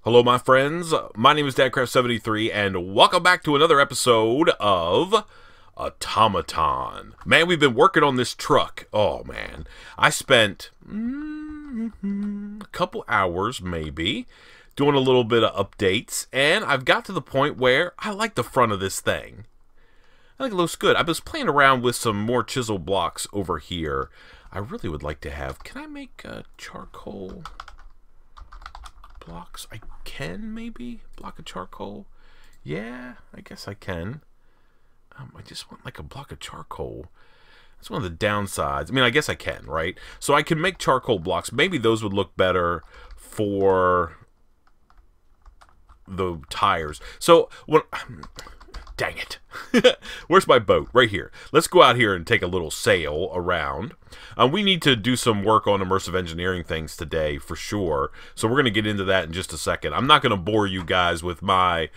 Hello, my friends. My name is Dadcraft73, and welcome back to another episode of Automaton. Man, we've been working on this truck. Oh, man. I spent a couple hours, maybe, doing a little bit of updates, and I've got to the point where I like the front of this thing. I think it looks good. I was playing around with some more chisel blocks over here. I really would like to have... Can I make charcoal blocks? I can, maybe? Block of charcoal? Yeah, I guess I can. I just want like a block of charcoal. That's one of the downsides. I mean, I guess I can, right? So I can make charcoal blocks. Maybe those would look better for the tires. So, what... Dang it. Where's my boat? Right here. Let's go out here and take a little sail around. We need to do some work on immersive engineering things today, for sure. So we're going to get into that in just a second. I'm not going to bore you guys with my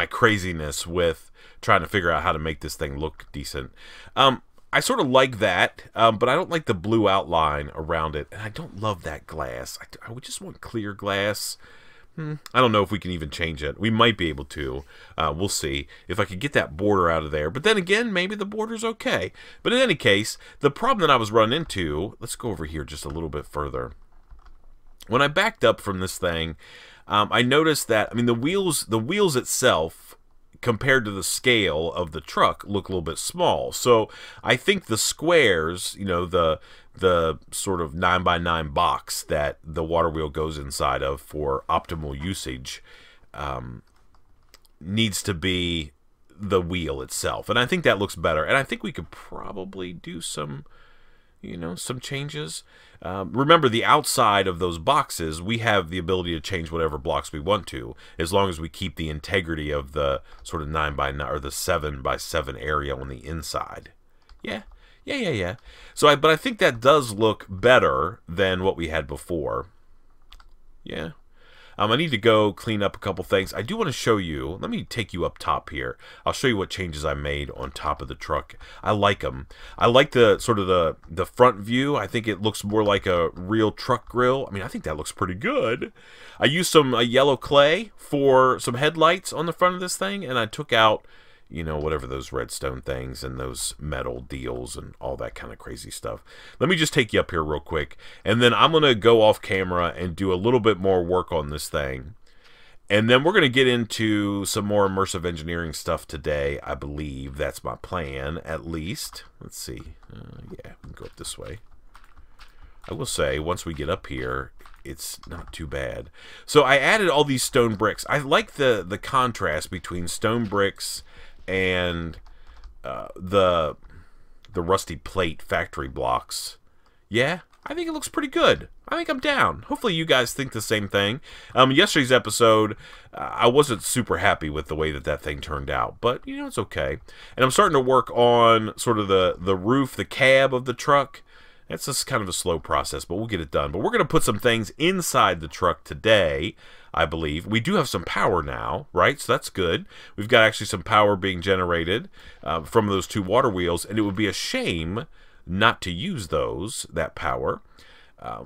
craziness with trying to figure out how to make this thing look decent. I sort of like that, but I don't like the blue outline around it. And I don't love that glass. I would just want clear glass. I don't know if we can even change it. We might be able to. We'll see if I could get that border out of there. But then again, maybe the border's okay. But in any case, the problem that I was running into... Let's go over here just a little bit further. When I backed up from this thing, I noticed that, I mean, the wheels itself, compared to the scale of the truck, look a little bit small. So I think the squares, you know, the sort of 9x9 box that the water wheel goes inside of for optimal usage needs to be the wheel itself. And I think that looks better. And I think we could probably do some, you know, some changes. Remember, the outside of those boxes, we have the ability to change whatever blocks we want to, as long as we keep the integrity of the sort of 9x9 or the 7x7 area on the inside. Yeah. So, but I think that does look better than what we had before. Yeah. I need to go clean up a couple things. I do want to show you. Let me take you up top here. I'll show you what changes I made on top of the truck. I like them. I like the sort of the front view. I think it looks more like a real truck grill. I mean, I think that looks pretty good. I used some yellow clay for some headlights on the front of this thing, and I took out, you know, whatever those redstone things and those metal deals and all that kind of crazy stuff. Let me just take you up here real quick, and then I'm going to go off camera and do a little bit more work on this thing. And then we're going to get into some more immersive engineering stuff today. I believe that's my plan, at least. Let's see. Yeah, we can go up this way. I will say, once we get up here, it's not too bad. So I added all these stone bricks. I like the contrast between stone bricks and the rusty plate factory blocks. Yeah, I think it looks pretty good. I think I'm down. Hopefully you guys think the same thing. Yesterday's episode, I wasn't super happy with the way that thing turned out, but you know, it's okay. And I'm starting to work on sort of the roof, the cab of the truck. That's just kind of a slow process, but we'll get it done. But we're going to put some things inside the truck today, I believe. We do have some power now, right? So that's good. We've got actually some power being generated from those two water wheels, and it would be a shame not to use that power.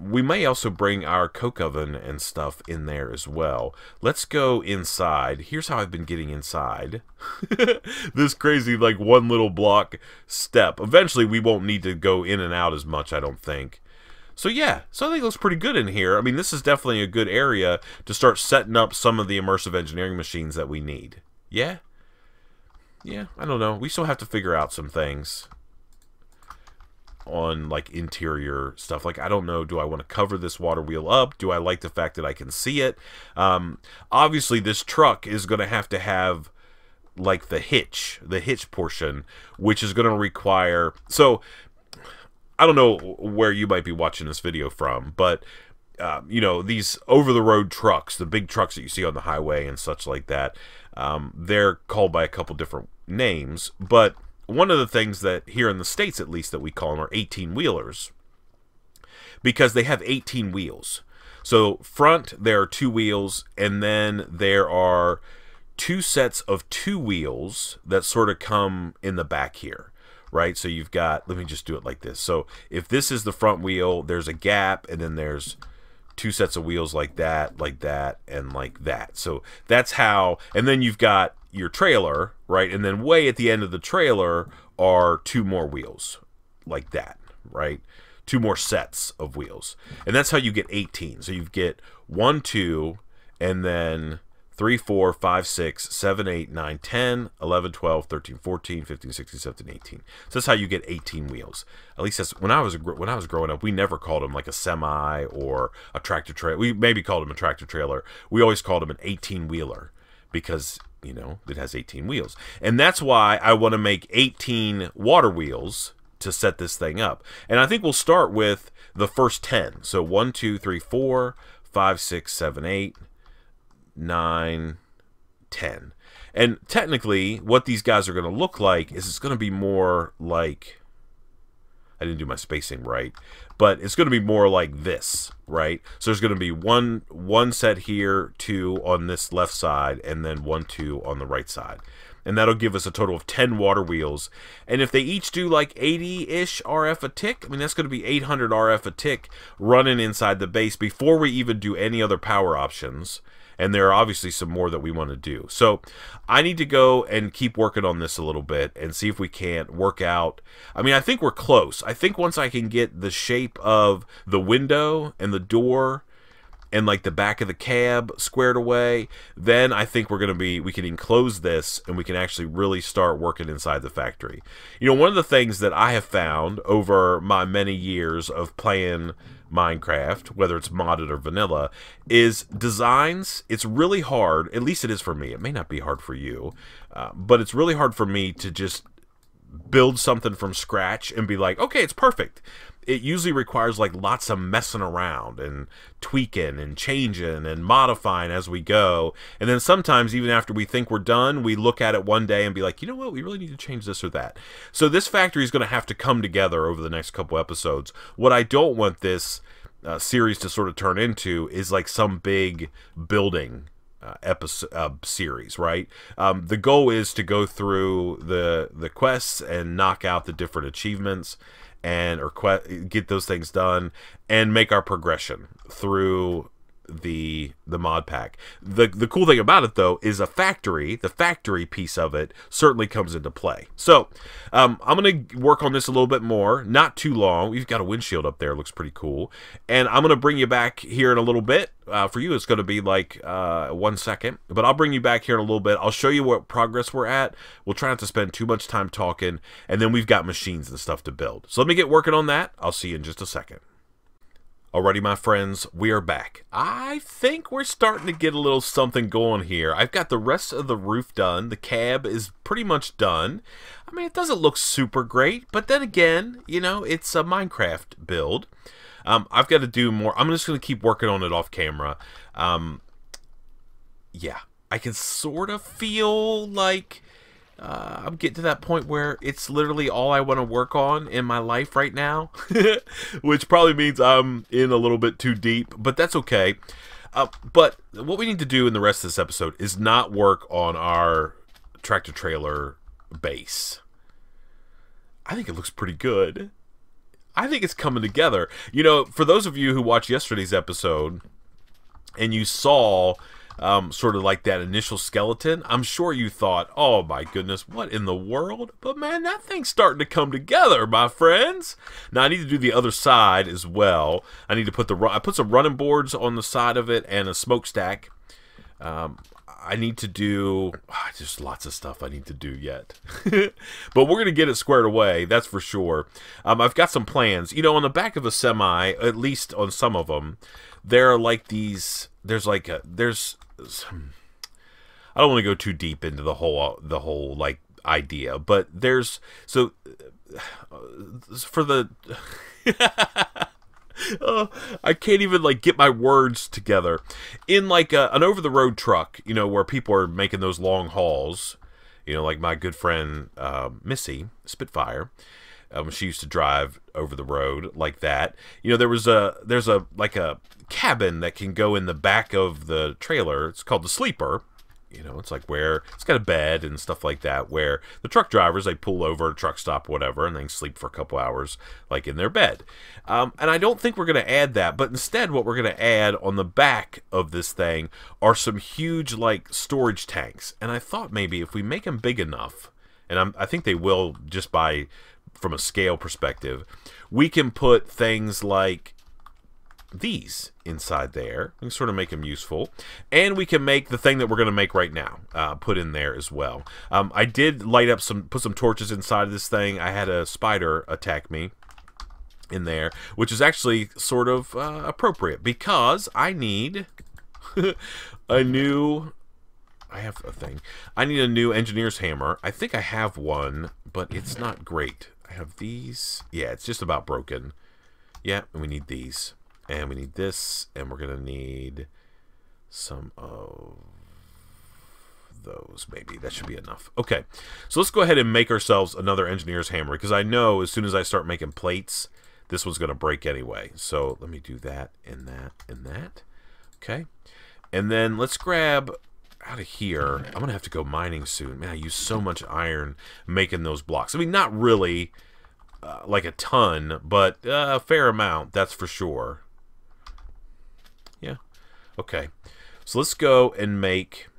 We may also bring our coke oven and stuff in there as well. Let's go inside. Here's how I've been getting inside. This crazy, like, one little block step. Eventually, we won't need to go in and out as much, I don't think. So, yeah. So, I think it looks pretty good in here. I mean, this is definitely a good area to start setting up some of the immersive engineering machines that we need. Yeah? Yeah, I don't know. We still have to figure out some things on like interior stuff. Like, I don't know, do I want to cover this water wheel up? Do I like the fact that I can see it? Obviously this truck is going to have like the hitch portion, which is going to require, so I don't know where you might be watching this video from, but you know, these over-the-road trucks, the big trucks that you see on the highway and such like that, they're called by a couple different names, but one of the things that here in the States, at least, that we call them are 18-wheelers, because they have 18 wheels. So front, there are 2 wheels, and then there are 2 sets of 2 wheels that sort of come in the back here, right? So you've got, let me just do it like this. So if this is the front wheel, there's a gap, and then there's 2 sets of wheels like that, and like that. So that's how, and then you've got your trailer, right? And then way at the end of the trailer are 2 more wheels like that, right? 2 more sets of wheels. And that's how you get 18. So you get 1, 2, and then 3, 4, 5, 6, 7, 8, 9, 10, 11, 12, 13, 14, 15, 16, 17, 18. So that's how you get 18 wheels. At least that's when I was growing up, we never called them like a semi or a tractor trailer. We maybe called them a tractor trailer. We always called them an 18-wheeler because, you know, it has 18 wheels. And that's why I want to make 18 water wheels to set this thing up. And I think we'll start with the first 10. So 1, 2, 3, 4, 5, 6, 7, 8, 9, 10. And technically, what these guys are going to look like is it's going to be more like, I didn't do my spacing right, but it's going to be more like this, right? So there's going to be one set here, 2 on this left side, and then 1, 2 on the right side. And that'll give us a total of 10 water wheels. And if they each do like 80-ish RF a tick, I mean, that's going to be 800 RF a tick running inside the base before we even do any other power options. And there are obviously some more that we want to do. So I need to go and keep working on this a little bit and see if we can't work out. I mean, I think we're close. I think once I can get the shape of the window and the door and like the back of the cab squared away, then I think we can enclose this and we can actually really start working inside the factory. You know, one of the things that I have found over my many years of playing Minecraft, whether it's modded or vanilla, is designs. It's really hard, at least it is for me. It may not be hard for you, but it's really hard for me to just build something from scratch and be like, okay, it's perfect. It usually requires like lots of messing around and tweaking and changing and modifying as we go. And then sometimes even after we think we're done, we look at it one day and be like, you know what, we really need to change this or that. So this factory is going to have to come together over the next couple episodes. What I don't want this series to sort of turn into is like some big building series, right? The goal is to go through the quests and knock out the different achievements and get those things done and make our progression through the mod pack. The cool thing about it though is the factory piece of it certainly comes into play. So I'm gonna work on this a little bit more, not too long. We've got a windshield up there, looks pretty cool, and I'm gonna bring you back here in a little bit. For you it's gonna be like 1 second, but I'll bring you back here in a little bit. I'll show you what progress we're at. We'll try not to spend too much time talking, and then we've got machines and stuff to build. So let me get working on that. I'll see you in just a second. Alrighty, my friends, we are back. I think we're starting to get a little something going here. I've got the rest of the roof done. The cab is pretty much done. I mean, it doesn't look super great, but then again, you know, it's a Minecraft build. I've got to do more. I'm just going to keep working on it off camera. Yeah, I can sort of feel like I'm getting to that point where it's literally all I want to work on in my life right now, which probably means I'm in a little bit too deep, but that's okay. But what we need to do in the rest of this episode is not work on our tractor trailer base. I think it looks pretty good. I think it's coming together. You know, for those of you who watched yesterday's episode and you saw sort of like that initial skeleton, I'm sure you thought, oh my goodness, what in the world? But man, that thing's starting to come together, my friends. Now I need to do the other side as well. I need to put I put some running boards on the side of it and a smokestack. I need to do just lots of stuff I need to do yet. But we're gonna get it squared away, that's for sure. I've got some plans. You know, on the back of a semi, at least on some of them, there are like these, I don't want to go too deep into the whole like idea, but there's for the I can't even like get my words together. In like an over-the-road truck, you know, where people are making those long hauls, you know, like my good friend Missy Spitfire, she used to drive over the road like that. You know, there's a like a cabin that can go in the back of the trailer. It's called the sleeper, You know, it's like where it's got a bed and stuff like that, where the truck drivers, they pull over a truck stop, whatever, and they can sleep for a couple hours, like in their bed. And I don't think we're going to add that, but instead what we're going to add on the back of this thing are some huge, like, storage tanks. And I thought maybe if we make them big enough, and I think they will just from a scale perspective, we can put things like these inside there. We can sort of make them useful, and we can make the thing that we're going to make right now put in there as well. I did light up put some torches inside of this thing. I had a spider attack me in there, which is actually sort of appropriate because I need I have a thing. I need a new engineer's hammer. I think I have one, but it's not great. I have these. Yeah, it's just about broken. Yeah, and we need these. And we need this, and we're going to need some of those, maybe. That should be enough. Okay, so let's go ahead and make ourselves another engineer's hammer, because I know as soon as I start making plates, this one's going to break anyway. So let me do that and that and that. Okay, and then let's grab out of here. I'm going to have to go mining soon. Man, I use so much iron making those blocks. I mean, not really like a ton, but a fair amount, that's for sure. Yeah. Okay. So let's go and make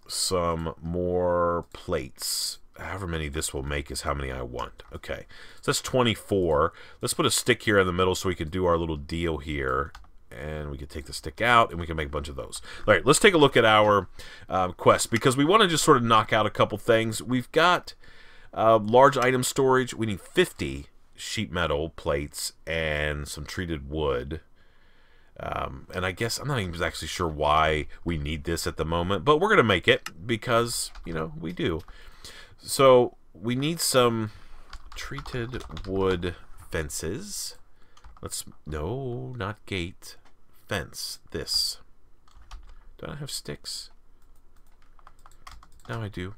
some more plates. However many this will make is how many I want. Okay. So that's 24. Let's put a stick here in the middle so we can do our little deal here. And we can take the stick out and we can make a bunch of those. All right. Let's take a look at our quest, because we want to just sort of knock out a couple things. We've got large item storage. We need 50 sheet metal plates and some treated wood. And I guess I'm not even actually sure why we need this at the moment, but we're going to make it because, you know, we do. So we need some treated wood fences. No, not gate, fence, this. Do I have sticks? Now I do.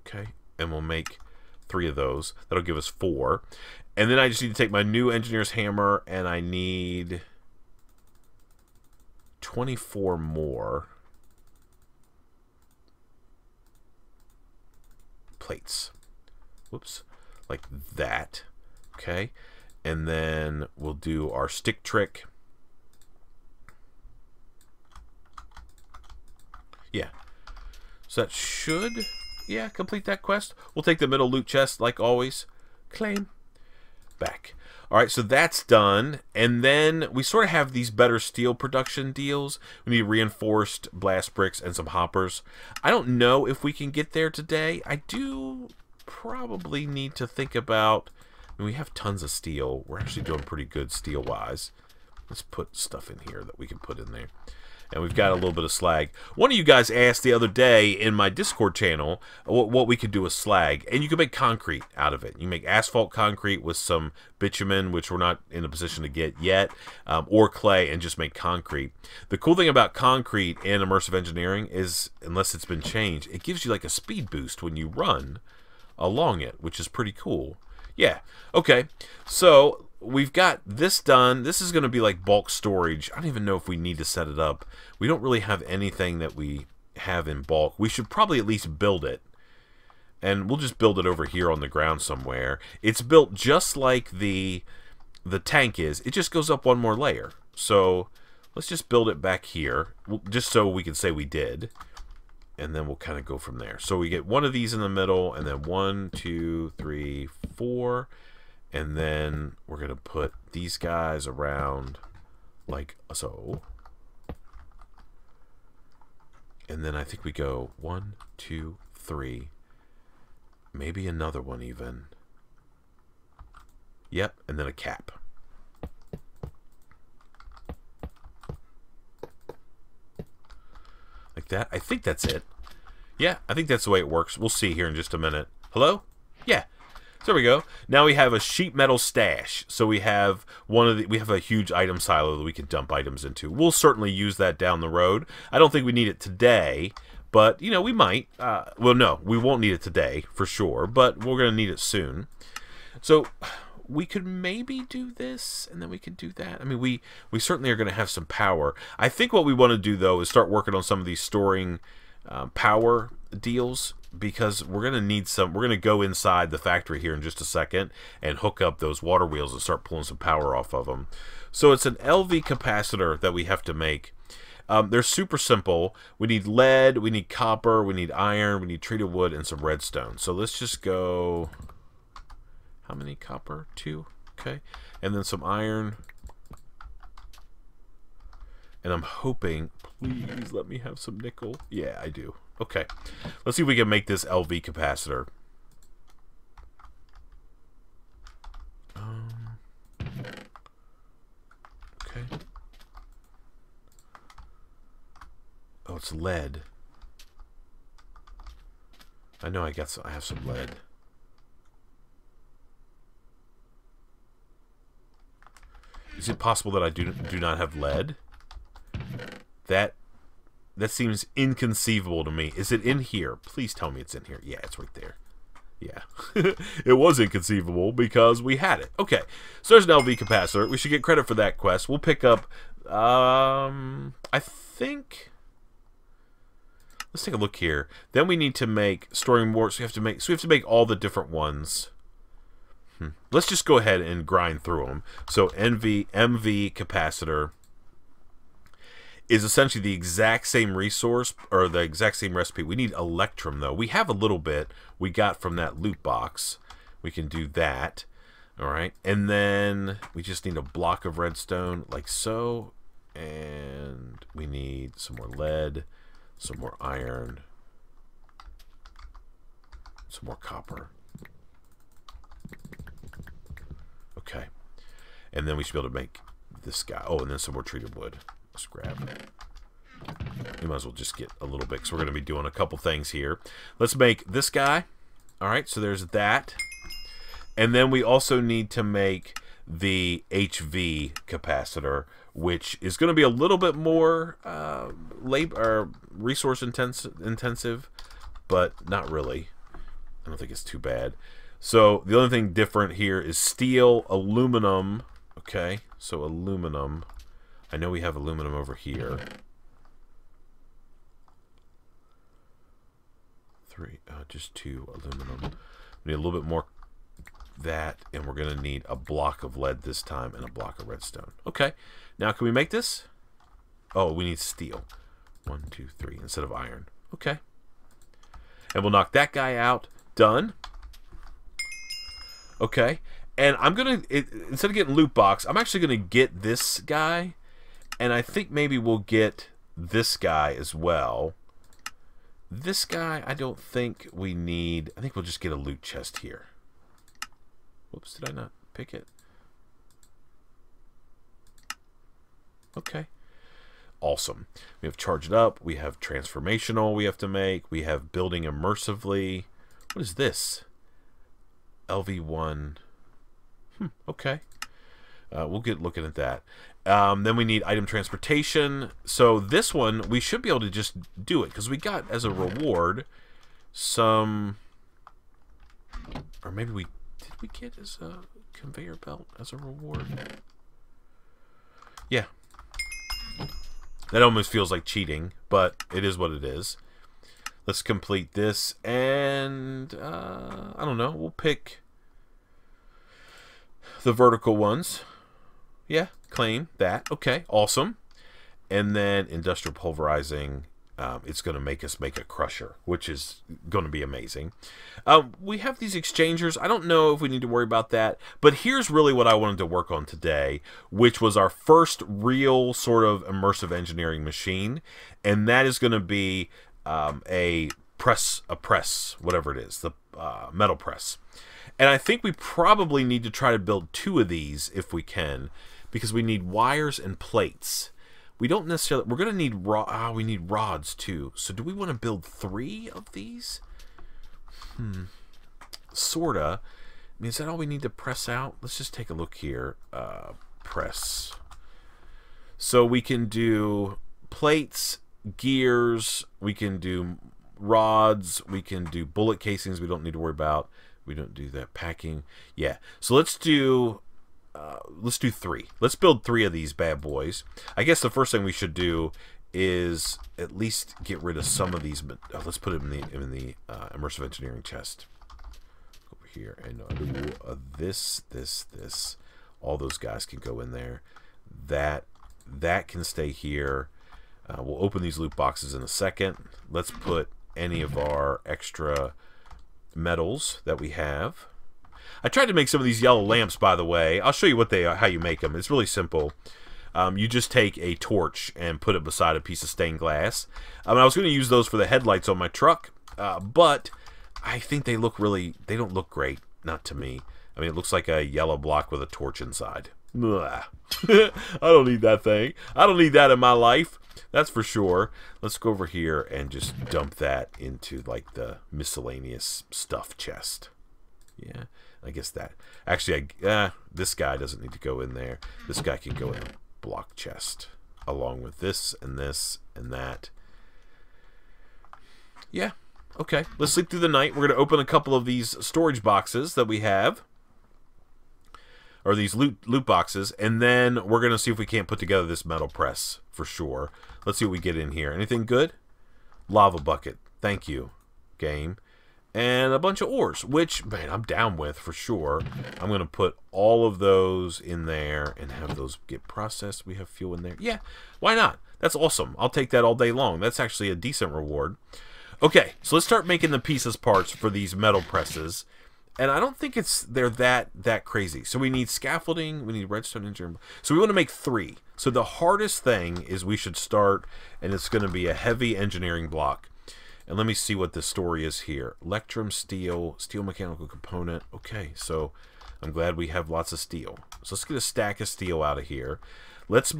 Okay, and we'll make 3 of those. That'll give us 4. And then I just need to take my new engineer's hammer, and I need 24 more plates. Whoops. Like that. Okay. And then we'll do our stick trick. Yeah. So that should, yeah, complete that quest. We'll take the middle loot chest like always. Claim. Back. Alright, so that's done. And then we sort of have these better steel production deals. We need reinforced blast bricks and some hoppers. I don't know if we can get there today. I do probably need to think about... I mean, we have tons of steel. We're actually doing pretty good steel-wise. Let's put stuff in here that we can put in there. And we've got a little bit of slag. One of you guys asked the other day in my Discord channel what we could do with slag. And you can make concrete out of it. You make asphalt concrete with some bitumen, which we're not in a position to get yet, or clay, and just make concrete. The cool thing about concrete in Immersive Engineering is, unless it's been changed, it gives you like a speed boost when you run along it, which is pretty cool. Yeah, okay, so we've got this done. This is going to be like bulk storage. I don't even know if we need to set it up. We don't really have anything that we have in bulk. We should probably at least build it. And we'll just build it over here on the ground somewhere. It's built just like the tank is. It just goes up one more layer. So let's just build it back here, just so we can say we did. And then we'll kind of go from there. So we get one of these in the middle, and then 1, 2, 3, 4. And then we're going to put these guys around like so. And then I think we go 1, 2, 3. Maybe another one even. Yep, and then a cap. Like that. I think that's it. Yeah, I think that's the way it works. We'll see here in just a minute. Hello? Yeah. So there we go. Now we have a sheet metal stash. So we have we have a huge item silo that we can dump items into. We'll certainly use that down the road. I don't think we need it today, but you know, we might. Well, no, we won't need it today for sure, but we're going to need it soon. So we could maybe do this, and then we could do that. I mean, we certainly are going to have some power. I think what we want to do, though, is start working on some of these storing power deals, because we're going to need some. We're going to go inside the factory here in just a second and hook up those water wheels and start pulling some power off of them. So it's an LV capacitor that we have to make. They're super simple. We need lead, we need copper, we need iron, we need treated wood, and some redstone. So let's just go... How many copper? 2? Okay. And then some iron. And I'm hoping... Please let me have some nickel. Yeah, I do. Okay. Let's see if we can make this LV capacitor. Okay. Oh, it's lead. I know I have some lead. Is it possible that I do not have lead? That seems inconceivable to me. Is it in here? Please tell me it's in here. Yeah, it's right there. Yeah. It was inconceivable because we had it. Okay. So there's an LV capacitor. We should get credit for that quest. We'll pick up I think, let's take a look here. Then we need to make storing more, so we have to make all the different ones. Let's just go ahead and grind through them. So MV capacitor is essentially the exact same resource, or the exact same recipe. We need electrum, though. We have a little bit we got from that loot box. We can do that. All right. And then we just need a block of redstone, like so. And we need some more lead, some more iron, some more copper. Okay. And then we should be able to make this guy. Oh, and then some more treated wood. Let's grab it. We might as well just get a little bit, because we're going to be doing a couple things here. Let's make this guy. All right, so there's that. And then we also need to make the HV capacitor, which is going to be a little bit more resource intensive, but not really. I don't think it's too bad. So the only thing different here is steel, aluminum. Okay, so aluminum. I know we have aluminum over here. 3, just 2 aluminum. We need a little bit more that, and we're going to need a block of lead this time and a block of redstone. Okay, now can we make this? Oh, we need steel. 1, 2, 3 instead of iron. Okay. And we'll knock that guy out. Done. Okay. And I'm going to, instead of getting loot box, I'm actually going to get this guy. And I think maybe we'll get this guy as well. This guy, I don't think we need. I think we'll just get a loot chest here. Whoops, did I not pick it? Okay. Awesome. We have charge it up. We have transformational we have to make. We have building immersively. What is this? LV1. Okay. We'll get looking at that. Then we need item transportation. So this one, we should be able to just do it, because we got as a reward some, or maybe did we get as a conveyor belt as a reward? Yeah. That almost feels like cheating, but it is what it is. Let's complete this, and I don't know, we'll pick the vertical ones. Yeah, claim that. Okay, awesome. And then industrial pulverizing, it's going to make us make a crusher, which is going to be amazing. We have these exchangers. I don't know if we need to worry about that, but here's really what I wanted to work on today, which was our first real sort of immersive engineering machine, and that is going to be a press, whatever it is, the metal press. And I think we probably need to try to build 2 of these if we can, because we need wires and plates. We don't necessarily, we're going to need we need rods too. So do we want to build 3 of these? Sorta. I mean, is that all we need to press out? Let's just take a look here. Press. So we can do plates, gears, we can do rods, we can do bullet casings we don't need to worry about. We don't do that. Packing. Yeah. So let's do 3. Let's build 3 of these bad boys. I guess the first thing we should do is at least get rid of some of these. Let's put it in the Immersive Engineering chest over here, and this. All those guys can go in there. That can stay here. We'll open these loot boxes in a second. Let's put any of our extra metals that we have. I tried to make some of these yellow lamps, by the way. I'll show you what they are, how you make them. It's really simple. You just take a torch and put it beside a piece of stained glass. I was going to use those for the headlights on my truck, but I think they don't look great, not to me. I mean, it looks like a yellow block with a torch inside. I don't need that thing. I don't need that in my life. That's for sure. Let's go over here and just dump that into like the miscellaneous stuff chest. Yeah, I guess that. Actually, this guy doesn't need to go in there. This guy can go in the block chest along with this and that. Yeah. Okay. Let's sleep through the night. We're going to open a couple of these storage boxes that we have. Or these loot boxes, and then we're going to see if we can't put together this metal press for sure. Let's see what we get in here. Anything good? Lava bucket. Thank you, game. And a bunch of ores, which, man, I'm down with for sure. I'm going to put all of those in there and have those get processed. We have fuel in there. Yeah, why not? That's awesome. I'll take that all day long. That's actually a decent reward. Okay, so let's start making the pieces parts for these metal presses. And I don't think they're that crazy. So we need scaffolding, we need redstone engineering. So we want to make 3. So the hardest thing is we should start, and it's going to be a heavy engineering block. And let me see what the story is here. Electrum, steel mechanical component. Okay, so I'm glad we have lots of steel. So let's get a stack of steel out of here. Let's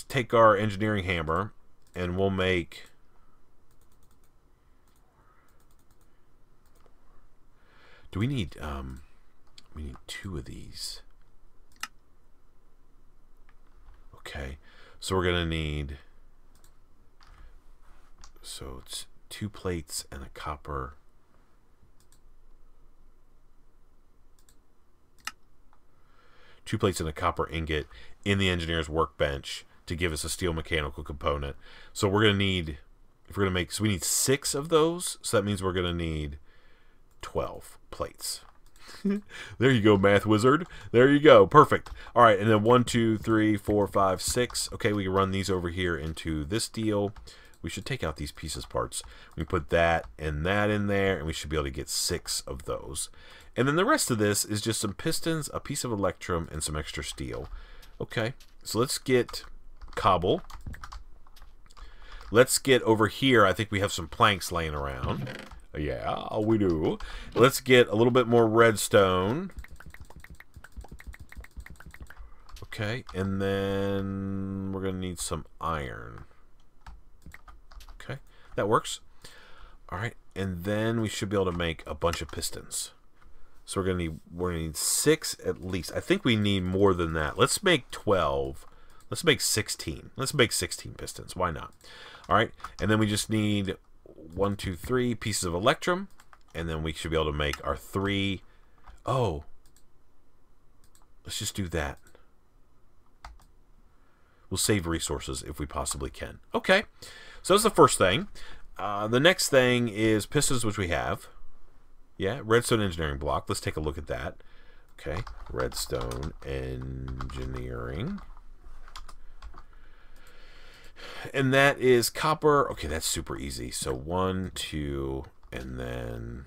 take our engineering hammer, and we'll make... Do we need 2 of these. Okay, so we're gonna need, so it's 2 plates and a copper. 2 plates and a copper ingot in the engineer's workbench to give us a steel mechanical component. So we're gonna need, if we're gonna make, so we need 6 of those, so that means we're gonna need 12 plates. There you go, math wizard. There you go. Perfect. All right, and then 1, 2, 3, 4, 5, 6. Okay, we can run these over here into this deal. We should take out these pieces parts. We put that and that in there, and we should be able to get 6 of those. And then the rest of this is just some pistons, a piece of electrum, and some extra steel. Okay, so let's get cobble. Let's get over here. I think we have some planks laying around. Yeah, we do. Let's get a little bit more redstone. Okay, and then we're going to need some iron. Okay, that works. All right, and then we should be able to make a bunch of pistons. So we're going to need 6 at least. I think we need more than that. Let's make 12. Let's make 16. Let's make 16 pistons. Why not? All right, and then we just need 1, 2, 3 pieces of electrum, and then we should be able to make our 3. Oh, let's just do that. We'll save resources if we possibly can. Okay, so that's the first thing. The next thing is pistons, which we have. Yeah, redstone engineering block. Let's take a look at that. Okay, redstone engineering. And that is copper. Okay, that's super easy. So 1, 2, and then...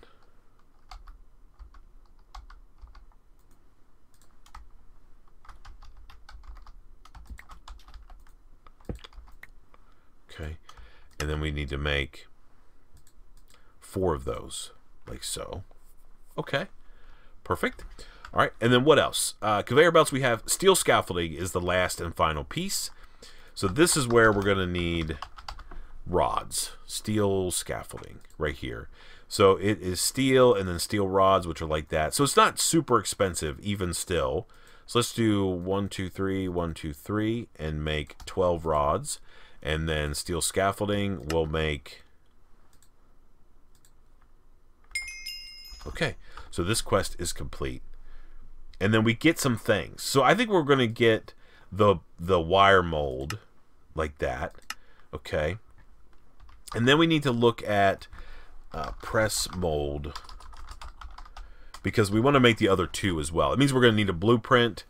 Okay, and then we need to make 4 of those, like so. Okay, perfect. All right, and then what else? Conveyor belts, we have steel scaffolding is the last and final piece. So this is where we're going to need rods, steel scaffolding right here. So it is steel and then steel rods, which are like that. So it's not super expensive even still. So let's do 1, 2, 3, 1, 2, 3, and make 12 rods. And then steel scaffolding will make... Okay, so this quest is complete. And then we get some things. So I think we're going to get the wire mold like that. Okay. And then we need to look at press mold, because we want to make the other two as well. It means we're going to need a blueprint,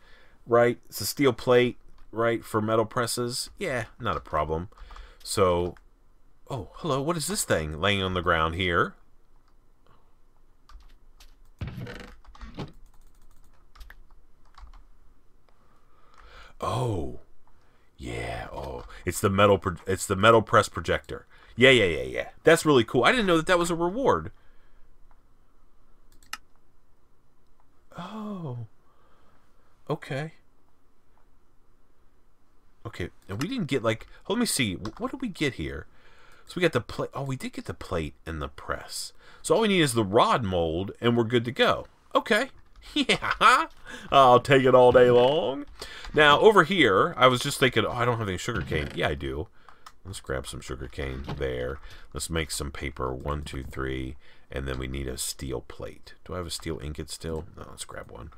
right? It's a steel plate, right, for metal presses. Yeah, not a problem. So, oh, hello, what is this thing laying on the ground here? Oh, yeah. Oh, it's the metal press projector. Yeah. That's really cool. I didn't know that that was a reward. Oh. Okay. Okay. And we didn't get like. Let me see. What did we get here? So we got the plate. Oh, we did get the plate and the press. So all we need is the rod mold, and we're good to go. Okay. Yeah. I'll take it all day long. Now over here, I was just thinking. Oh, I don't have any sugar cane. Yeah, I do. Let's grab some sugar cane there. Let's make some paper. 1, 2, 3. And then we need a steel plate. Do I have a steel ingot still? No, let's grab one.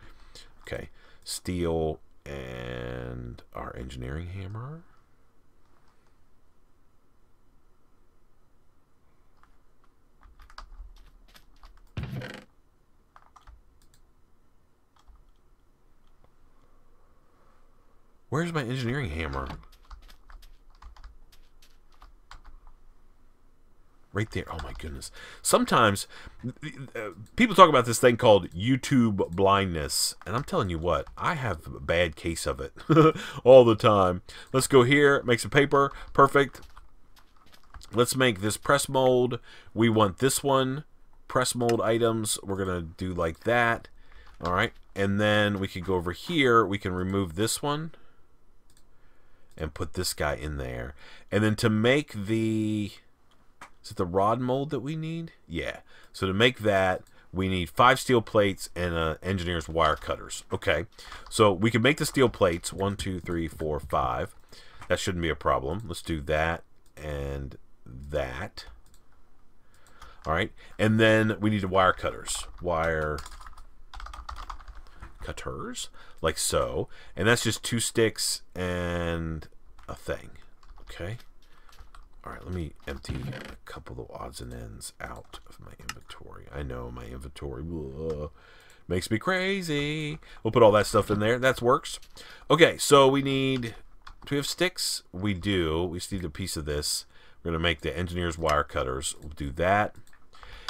Okay. Steel and our engineering hammer. Where's my engineering hammer? Right there. Oh my goodness. Sometimes people talk about this thing called YouTube blindness, and I'm telling you what, I have a bad case of it all the time. Let's go here, make some paper. Perfect. Let's make this press mold. We want this one. Press mold items. We're going to do like that. All right. And then we can go over here. We can remove this one and put this guy in there. And then to make the... Is it the rod mold that we need? Yeah. So to make that, we need 5 steel plates and engineer's wire cutters. Okay. So we can make the steel plates. 1, 2, 3, 4, 5. That shouldn't be a problem. Let's do that and that. All right. And then we need the wire cutters. Wire cutters. Like so. And that's just 2 sticks and a thing. Okay. Alright, let me empty a couple of odds and ends out of my inventory. I know my inventory makes me crazy. We'll put all that stuff in there. That works. Okay, so we need... Do we have sticks? We do. We just need a piece of this. We're going to make the engineer's wire cutters. We'll do that.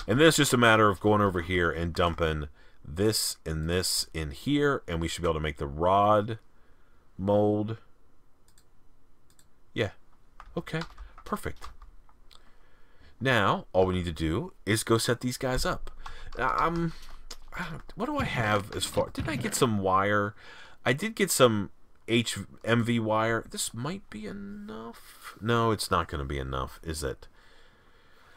And then it's just a matter of going over here and dumping this and this in here. And we should be able to make the rod mold. Yeah. Okay. Perfect. Now, all we need to do is go set these guys up. What do I have as far... Didn't I get some wire? I did get some HMV wire. This might be enough. No, it's not going to be enough, is it?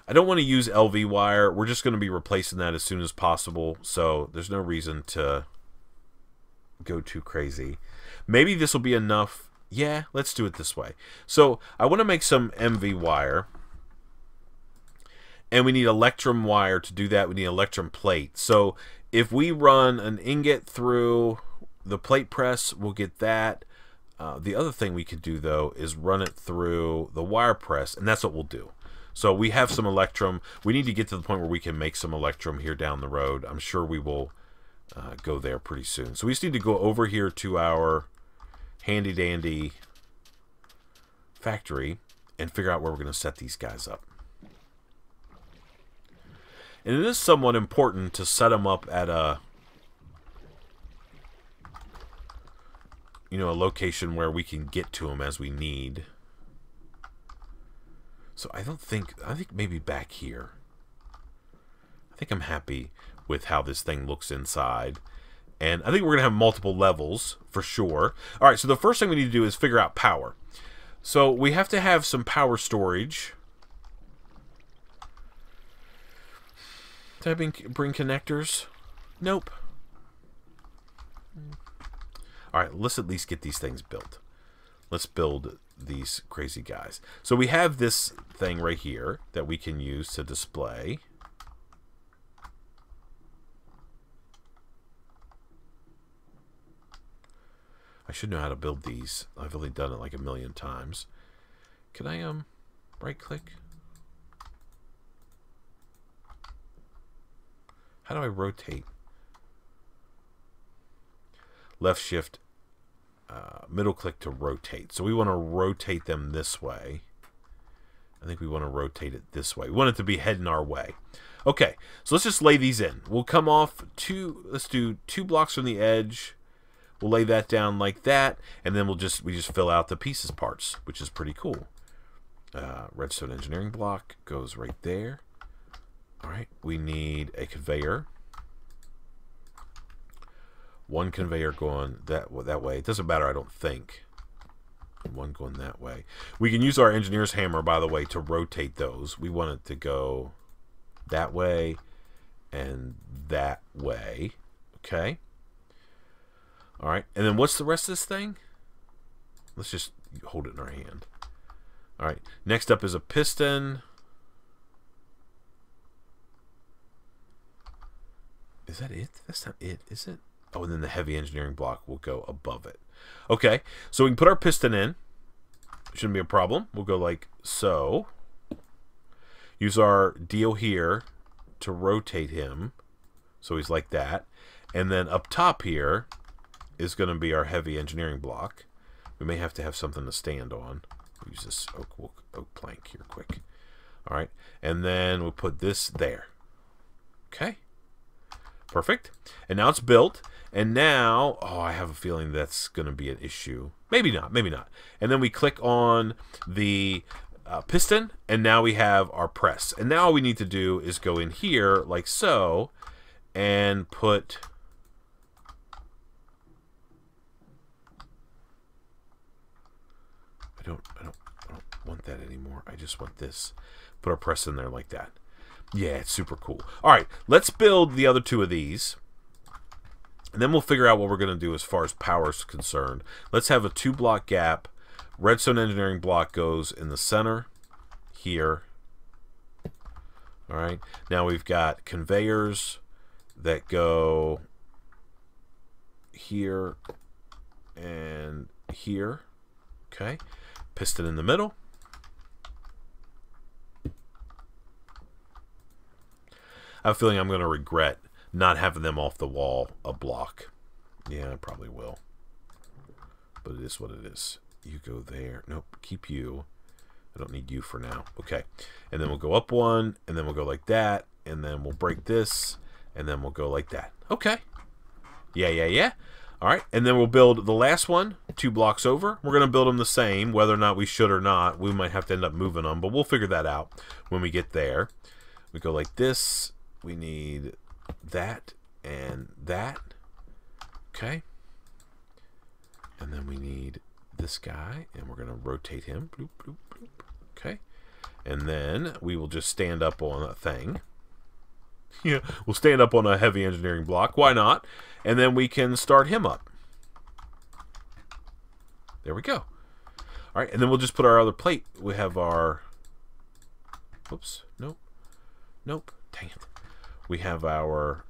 I don't want to use LV wire. We're just going to be replacing that as soon as possible, so there's no reason to go too crazy. Maybe this will be enough. Yeah, let's do it this way. So I want to make some MV wire. And we need electrum wire to do that. We need electrum plate. So if we run an ingot through the plate press, we'll get that. The other thing we could do, though, is run it through the wire press. And that's what we'll do. So we have some electrum. We need to get to the point where we can make some electrum here down the road. I'm sure we will go there pretty soon. So we just need to go over here to our... handy dandy factory and figure out where we're going to set these guys up. And it is somewhat important to set them up at a a location where we can get to them as we need. So I think maybe back here. I think I'm happy with how this thing looks inside. And I think we're going to have multiple levels, for sure. All right, so the first thing we need to do is figure out power. So we have to have some power storage. Did I bring connectors? Nope. All right, let's at least get these things built. Let's build these crazy guys. So we have this thing right here that we can use to display. I should know how to build these. I've only done it like a million times. Can I, Right click. How do I rotate? Left shift, middle click to rotate. So we want to rotate them this way. I think we want to rotate it this way. We want it to be heading our way. Okay, so let's just lay these in. We'll come off let's do 2 blocks from the edge. We'll lay that down like that, and then we just fill out the pieces parts, which is pretty cool. Redstone engineering block goes right there. All right, we need a conveyor. 1 conveyor going that way. It doesn't matter, I don't think. 1 going that way. We can use our engineer's hammer, by the way, to rotate those. We want it to go that way and that way. Okay. All right. And then what's the rest of this thing? Let's just hold it in our hand. All right. Next up is a piston. Is that it? That's not it, is it? Oh, and then the heavy engineering block will go above it. Okay, so we can put our piston in. Shouldn't be a problem. We'll go like so. Use our deal here to rotate him. So he's like that. And then up top here is going to be our heavy engineering block. We may have to have something to stand on. We'll use this oak plank here quick. All right, and then we'll put this there. Okay. Perfect. And now it's built. And now, oh, I have a feeling that's going to be an issue. Maybe not, maybe not. And then we click on the piston, and now we have our press. And now all we need to do is go in here like so, and put... I don't want that anymore. I just want this. Put our press in there like that. Yeah, it's super cool. All right, let's build the other 2 of these. And then we'll figure out what we're going to do as far as power is concerned. Let's have a 2-block gap. Redstone engineering block goes in the center here. All right. Now we've got conveyors that go here and here. Okay. Piston in the middle. I have a feeling I'm going to regret not having them off the wall a block. Yeah, I probably will. But it is what it is. You go there. Nope, keep you. I don't need you for now. Okay. And then we'll go up 1, and then we'll go like that, and then we'll break this, and then we'll go like that. Okay. Yeah. All right, and then we'll build the last one 2 blocks over. We're going to build them the same, whether or not we should or not. We might have to end up moving them, but we'll figure that out when we get there. We go like this. We need that and that. Okay. And then we need this guy, and we're going to rotate him. Bloop, bloop, bloop. Okay. And then we will just stand up on a thing. Yeah, we'll stand up on a heavy engineering block. Why not? And then we can start him up. There we go. All right, and then we'll just put our other plate. We have our... Whoops. Nope. Nope. Dang it. We have our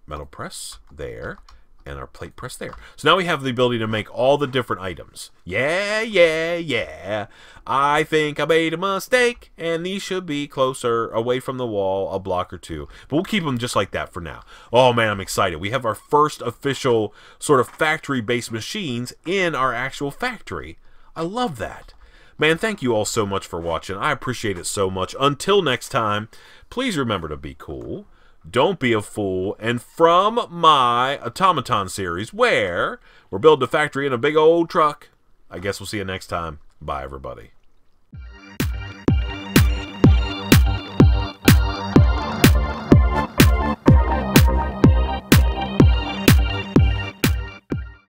metal press there and our plate press there. So now we have the ability to make all the different items. Yeah. I think I made a mistake, and these should be closer away from the wall, a block or 2. But we'll keep them just like that for now. Oh, man, I'm excited. We have our first official sort of factory-based machines in our actual factory. I love that. Man, thank you all so much for watching. I appreciate it so much. Until next time, please remember to be cool. Don't be a fool. And from my Automaton series, where we're building a factory in a big old truck, I guess we'll see you next time. Bye, everybody.